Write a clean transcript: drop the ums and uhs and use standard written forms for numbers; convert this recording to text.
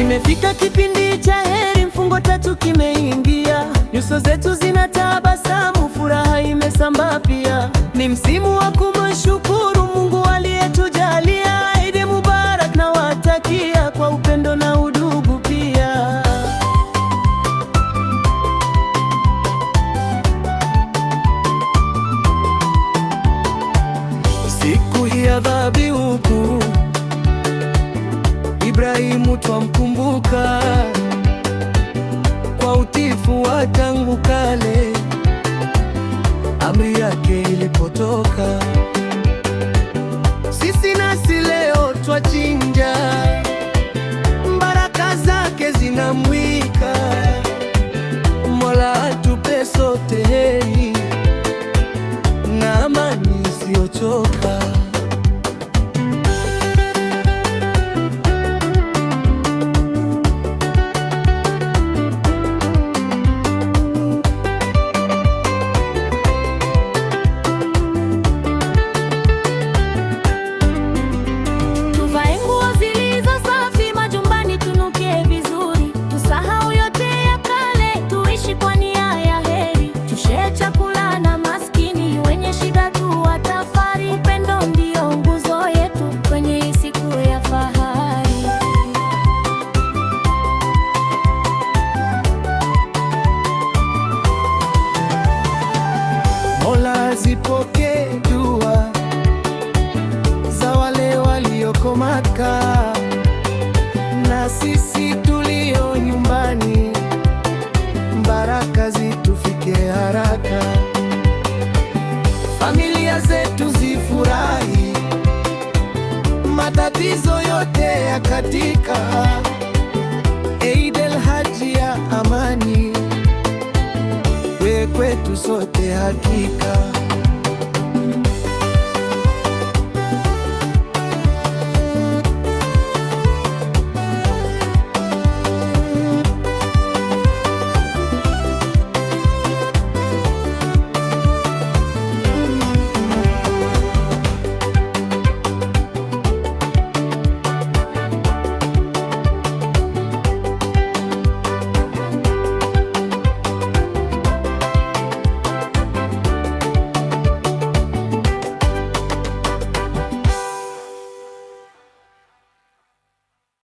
Kimefika kipindi cha heri, mfungo tatu kimeingia, nyuso zetu zinatabasamu, furaha imesambaa pia. Ni msimu wa kumshukuru Mungu aliyetujalia. Eid Mubarak na watakia kwa upendo na udugu pia. Siku hii ya dhabihu kuu, Ibrahimu twamkumbuka kwa utiifu wa tangu kale, amri yake ilipotoka. Sisi nasi leo twachinja, baraka zake zinamwika. Mola atupe sote heri na amani isiyochoka. Zipokee dua za wale walioko Maka, na sisi tulio nyumbani, baraka zitufike haraka. Familia zetu zifurahi, matatizo yote yakatika. Eid el-Haji ya amani, we kwetu sote hakika.